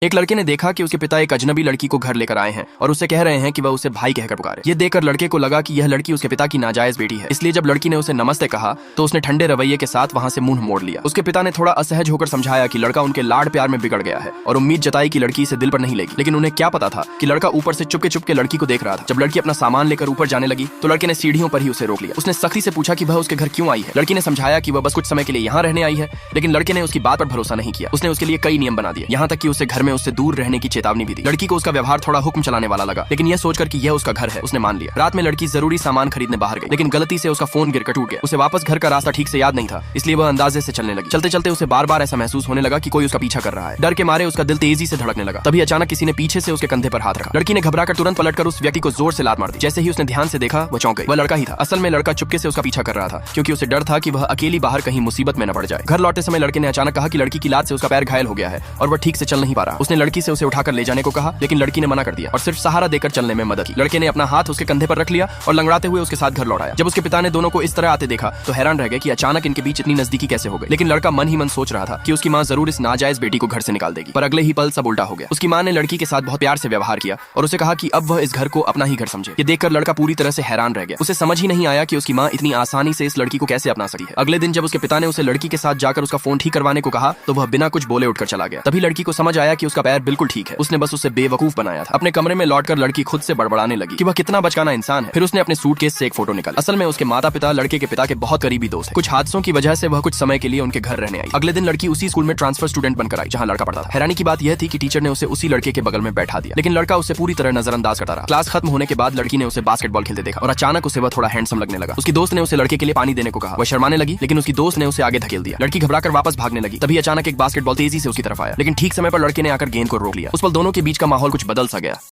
एक लड़के ने देखा कि उसके पिता एक अजनबी लड़की को घर लेकर आए हैं और उससे कह रहे हैं कि वह उसे भाई कहकर पुकारे। ये देखकर लड़के को लगा कि यह लड़की उसके पिता की नाजायज बेटी है, इसलिए जब लड़की ने उसे नमस्ते कहा तो उसने ठंडे रवैये के साथ वहां से मुंह मोड़ लिया। उसके पिता ने थोड़ा असहज होकर समझाया कि लड़का उनके लाड प्यार में बिगड़ गया है और उम्मीद जताई कि लड़की इसे दिल पर नहीं लेगी, लेकिन उन्हें क्या पता था कि लड़का ऊपर से चुपके चुपके लड़की को देख रहा था। जब लड़की अपना सामान लेकर ऊपर जाने लगी तो लड़के ने सीढ़ियों पर ही उसे रोक लिया। उसने सख्ती से पूछा कि वह उसके घर क्यों आई है। लड़की ने समझाया कि वह बस कुछ समय के लिए यहाँ रहने आई है, लेकिन लड़के ने उसकी बात पर भरोसा नहीं किया। उसने उसके लिए कई नियम बना दिए, यहाँ तक कि उसे घर में उससे दूर रहने की चेतावनी भी दी। लड़की को उसका व्यवहार थोड़ा हुक्म चलाने वाला लगा, लेकिन यह सोचकर कि यह उसका घर है उसने मान लिया। रात में लड़की जरूरी सामान खरीदने बाहर गई, लेकिन गलती से उसका फोन गिरकर टूट गया। उसे वापस घर का रास्ता ठीक से याद नहीं था, इसलिए वह अंदाजे से चलने लगी। चलते चलते उसे बार बार ऐसा महसूस होने लगा कि कोई उसका पीछा कर रहा है। डर के मारे उसका दिल तेजी से धड़कने लगा। तभी अचानक किसी ने पीछे से उसके कंधे पर हाथ रखा। लड़की ने घबराकर तुरंत पलटकर उस व्यक्ति को जोर से लात मार दी। जैसे ही उसने ध्यान से देखा वह चौंक गई। वह लड़का ही था। असल में लड़का चुपके से उसका पीछा कर रहा था, क्योंकि उसे डर था कि वह अकेली बाहर कहीं मुसीबत में न पड़ जाए। घर लौटते समय लड़के ने अचानक कहा कि लड़की की लात से उसका पैर घायल हो गया है और वह ठीक से चल नहीं पा रहा। उसने लड़की से उसे उठाकर ले जाने को कहा, लेकिन लड़की ने मना कर दिया और सिर्फ सहारा देकर चलने में मदद की। लड़के ने अपना हाथ उसके कंधे पर रख लिया और लंगड़ाते हुए उसके साथ घर लौट आया। जब उसके पिता ने दोनों को इस तरह आते देखा तो हैरान रह गए कि अचानक इनके बीच इतनी नजदीकी कैसे हो गई। लेकिन लड़का मन ही मन सोच रहा था कि उसकी माँ जरूर इस नाजायज बेटी को घर से निकाल देगी, पर अगले ही पल सब उल्टा हो गया। उसकी माँ ने लड़की के साथ बहुत प्यार से व्यवहार किया और उसे कहा कि अब वह इस घर को अपना ही घर समझे। ये देखकर लड़का पूरी तरह से हैरान रह गया। उसे समझ ही नहीं आया कि उसकी माँ इतनी आसानी से इस लड़की को कैसे अपना सकती है। अगले दिन जब उसके पिता ने उसे लड़की के साथ जाकर उसका फोन ठीक करवाने को कहा तो वह बिना कुछ बोले उठकर चला गया। तभी लड़की को समझ आया कि उसका पैर बिल्कुल ठीक है, उसने बस उसे बेवकूफ बनाया था। अपने कमरे में लौटकर लड़की खुद से बड़बड़ाने लगी कि वह कितना बचकाना इंसान है। फिर उसने अपने सूटकेस से एक फोटो निकाली। असल में उसके माता पिता लड़के के पिता के बहुत करीबी दोस्त हैं। कुछ हादसों की वजह से वह कुछ समय के लिए उनके घर रहने आई। अगले दिन लड़की उसी स्कूल में ट्रांसफर स्टूडेंट बनकर आई जहां लड़का पढ़ता था। हैरानी की बात यह थी कि टीचर ने उसे उसी लड़के के बगल में बैठा दिया, लेकिन लड़का उसे पूरी तरह नजरअंदाज करता रहा। क्लास खत्म होने के बाद लड़की ने उसे बास्केटबॉल खेलते देखा और अचानक उसे वह थोड़ा हैंडसम लगने लगा। उसकी दोस्त ने उसे लड़के के लिए पानी देने को कहा। वह शर्माने लगी, लेकिन उसकी दोस्त ने उसे आगे धकेल दिया। लड़की घबराकर वापस भागने लगी। तभी अचानक एक बास्केटबॉल तेजी से उसकी तरफ आया, लेकिन ठीक समय पर लड़के ने आकर गेंद को रोक लिया। उस पल दोनों के बीच का माहौल कुछ बदल सा गया।